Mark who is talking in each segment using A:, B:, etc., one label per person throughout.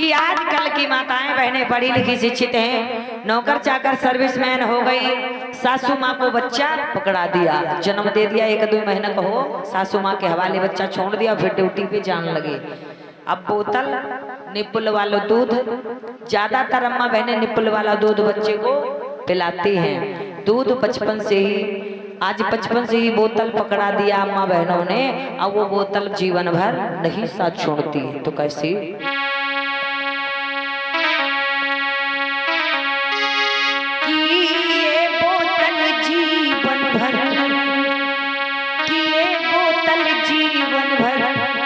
A: कि आजकल की माताएं बहनें पढ़ी लिखी शिक्षित हैं, नौकर चाकर सर्विसमैन हो गई, सासू माँ को बच्चा पकड़ा दिया, जन्म दे दिया, 1-2 महीना का हो सासू माँ के हवाले बच्चा छोड़ दिया, फिर ड्यूटी पे जान लगे। अब बोतल निप्पल वाला दूध, ज्यादातर अम्मा बहनें निप्पल वाला दूध बच्चे को पिलाती हैं। दूध बचपन से ही बोतल पकड़ा दिया अम्मा बहनों ने, अब वो बोतल जीवन भर नहीं साथ छोड़ती। तो कैसी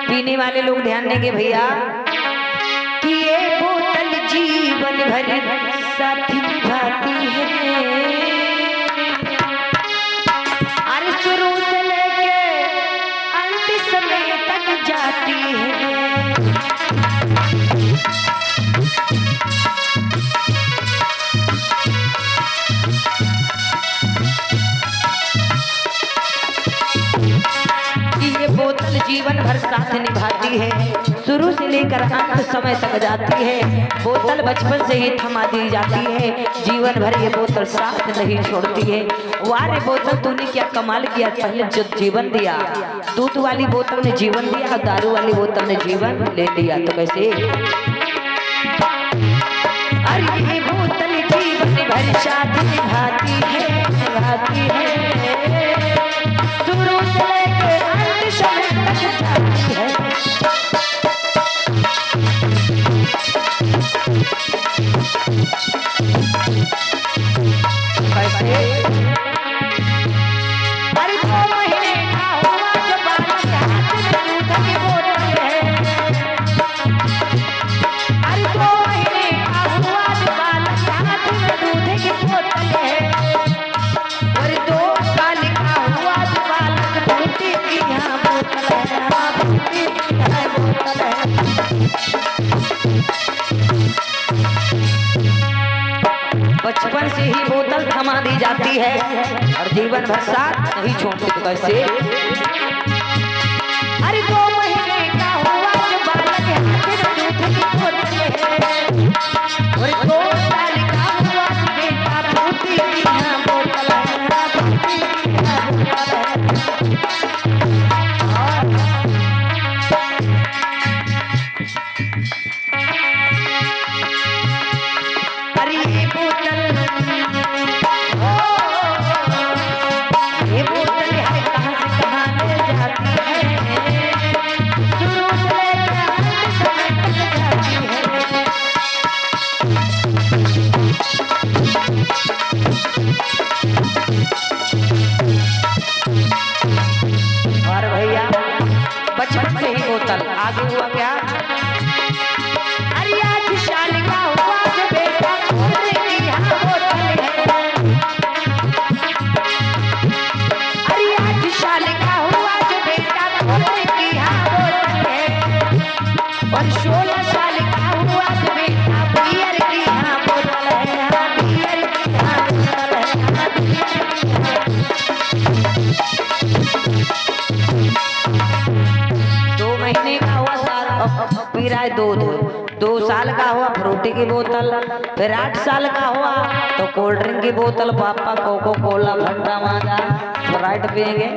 A: पीने वाले लोग ध्यान देंगे भैया कि ये बोतल जीवन भर साथी निभाती है, अरे शुरू से लेके अंत समय तक जाती है। बोतल जीवन भर साथ निभाती है, शुरू से लेकर अंत समय तक जाती है। बोतल बचपन से ही थमा दी जाती है, जीवन भर ये बोतल साथ नहीं छोड़ती है। वारे बोतल तूने क्या कमाल किया, पहले जो जीवन दिया, दूध वाली बोतल ने जीवन दिया और दारू वाली बोतल ने जीवन ले लिया। तो कैसे अरे ये बोतल जीवन भर साथ निभाती है, निभाती है, शुरू से लेकर अंत समय तक जाती है। अरे 2 महीने का हुआ जो बालक हाथ में दूध की बोतल है, अरे 2 महीने का हुआ जो बालक हाथ में दूध की बोतल है, और 2 साल का हुआ जो बालक दूध की यहाँ बोतल है, दूध की यहाँ बोतल है। बचपन से ही बोतल थमा दी जाती है और जीवन भर साथ नहीं छोड़ती। तो कैसे अरे 2 महीने का हुआ जो बालक हाथ में दूध की बोतल है, और 2 साल का हुआ जो बेटा दूध की यहाँ बोतल है, दूध की यहाँ बोतल है। अरे ये बोतल है कहाँ से कहाँ ले जाती है, शुरू से लेकर अंत समय तक जाती है। और भैया बचपन से ही बोतल, आगे हुआ क्या, अरे 8 साल का हुआ जो बेटा दूध की यहाँ बोतल है, अरे 8 साल का हुआ जो बेटा दूध की यहाँ बोतल है, और 16 साल का हुआ जो बेटा बियर की यहाँ बोतल है, बियर की यहाँ बोतल है। 2 महीने का हुआ पी रहा है दूध, 2 साल का हुआ फ्रूटी की बोतल, फिर 8 साल का हुआ तो कोल्ड ड्रिंक की बोतल, पापा कोको कोला फंटा माजा स्प्राइट पिएंगे।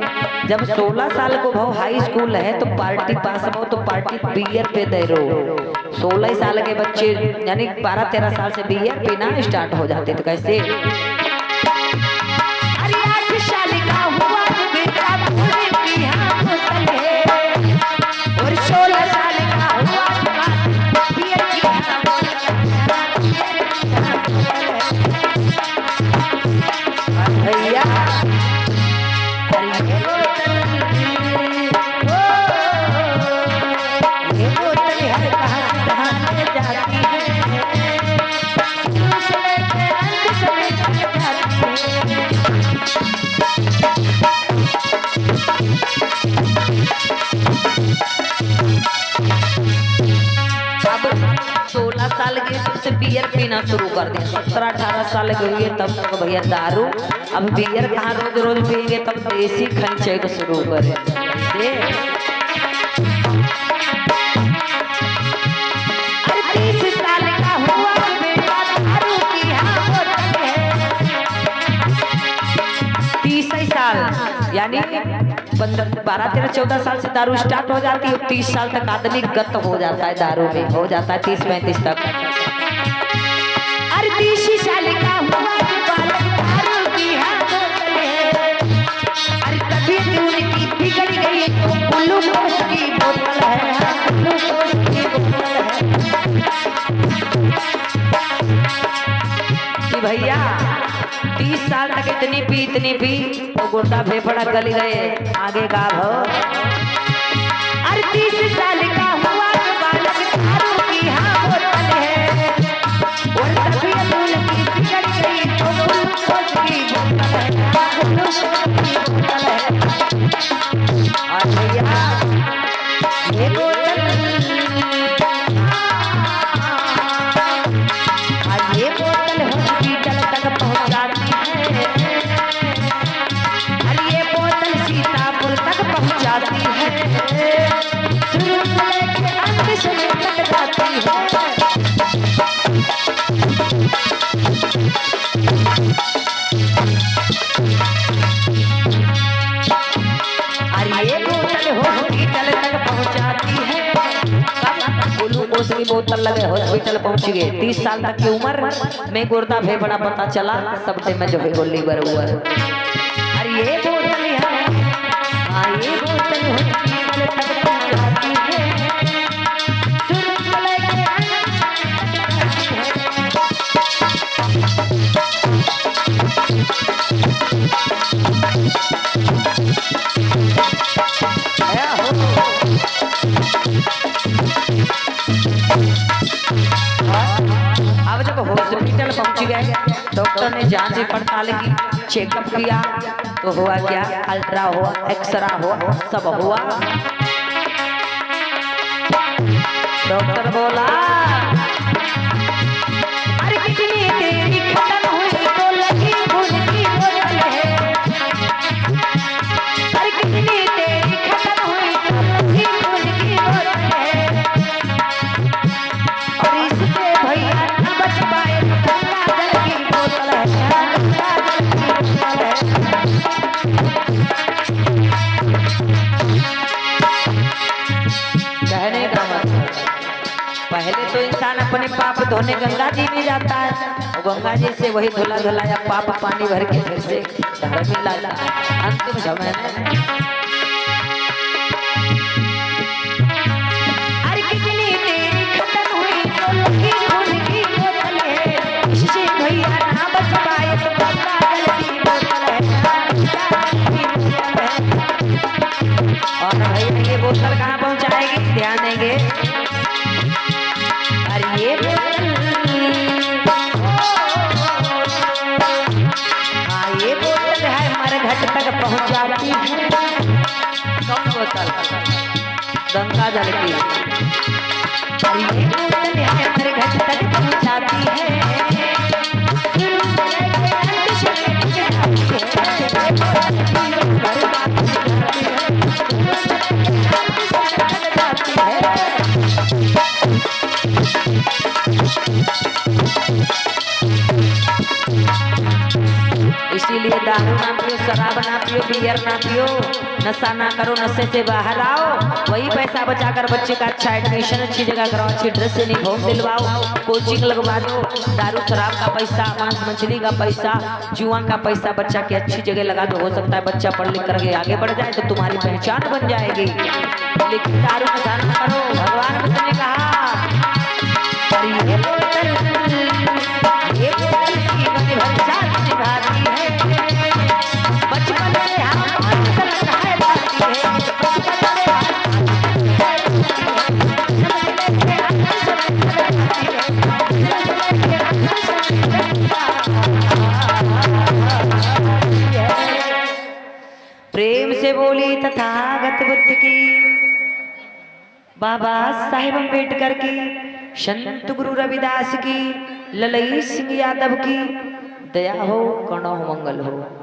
A: जब 16 साल को भाव हाई स्कूल है तो पार्टी पास हो तो पार्टी बियर पे दे रहो। 16 साल के बच्चे यानी 12-13 साल से बियर पीना स्टार्ट हो जाते। तो कैसे अरे 8 साल का हुआ जो बेटा दूध की यहाँ बोतल है, और 16 साल का हुआ बियर की यहाँ बोतल है। भैया ये बोतल है कहाँ से कहाँ ले जाती है, शुरू से लेकर अंत समय तक जाती है। अब 16 साल के सबसे बियर पीना शुरू कर दिया, 17-18 साल के हुए तब तक भैया दारू, अब बियर कहाँ रोज रोज पिएंगे, तब देसी खंचे को शुरू करे। अरे 30 यानी 12-13-14 साल से दारू स्टार्ट हो जाती है, 30 साल तक आदमी गत हो जाता है दारू में, हो जाता है 30-35 तक। अरे 30 साल का हुआ बालक दारू की हाथ में, अरे तबीयत उनकी बिगड़ गई तो ग्लूकोज की बोतल है, ग्लूकोज की बोतल है कि भैया 30 साल तक इतनी पी तो गुर्दा फेफड़ा गल गए, आगे गाभ हो। अरे 30 साल का हुआ तो बालक दारू की हाँ बोतल है, और तबीयत उनकी बिगड़ गई तो ग्लूकोज की बोतल है, ग्लूकोज की बोतल है। और भैया ये बोतल, ये बोतल हॉस्पिटल तक पहुंचाती है, अरे ये बोतल सीतापुर तक पहुंचाती है, शुरू से लेके अंत समय तक जाती है। अरे ये बोतल हॉस्पिटल तक पहुंचाती है, ग्लूकोज की बोतल लगे हॉस्पिटल पहुंच गए। 30 साल तक की उम्र में गुर्दा फेफड़ा पता चला, सबसे में जो है लीवर हुआ। अरे ये बोतल है, हाँ ये बोतल हॉस्पिटल तक पहुंचाती है, अब जब हॉस्पिटल पहुंच गए, डॉक्टर ने जांच पड़ताल की, चेकअप किया तो हुआ क्या, अल्ट्रा हुआ, एक्सरा हुआ, सब हुआ। डॉक्टर बोला अरे कितनी देरी खत्म हुई तो लगी खून की बोतल है, अरे कितनी देरी खत्म हुई तो लगी खून की बोतल है, और इससे भैया न बच पाए गंगा जल की बोतल है, गंगा जल की बोतल है। कहने का मतलब पहले तो इंसान अपने पाप धोने गंगा जी में जाता है, और गंगा जी से वही धुला धुलाया पाप पानी भर के फिर से घर में लाता है। अंतिम समय में अरे कितनी देरी खत्म हुई तो लगी खून की बोतल है, इससे भैया ना बच पाए तो गंगा जल की बोतल है, गंगा जल की बोतल है। और भैया ये बोतल कहाँ पहुँचाएगी, ध्यान देंगे। अरे ये बोतल, हाँ ये बोतल है मरघट तक पहुँचाती है, कौन बोतल, गंगा जल की। अरे ये बोतल है मरघट तक पहुँचाती है, इसीलिए दारू ना पियो, शराब ना पियो, बियर ना पियो, नशा ना करो, नशे से बाहर आओ, वही पैसा बचाकर बच्चे का अच्छा एडमिशन अच्छी जगह कराओ, अच्छी ड्रेस यूनिफॉर्म दिलवाओ, कोचिंग लगवा दो। दारू शराब का पैसा, मांस मछली का पैसा, जुआ का पैसा बच्चा की अच्छी जगह लगा दो, हो सकता है बच्चा पढ़ लिख करके आगे बढ़ जाए तो तुम्हारी पहचान बन जाएगी। लेकिन दारू नशा ना करो, भगवान बुद्ध ने कहा ये बोतल की बड़ी भरचाल निभाती है, बचपन से हम प्रेम से बोली तथागत बुद्ध की, बाबा साहेब अम्बेडकर की, संत गुरु रविदास की, ललई सिंह यादव की। दया हो, करुणा हो, मंगल हो।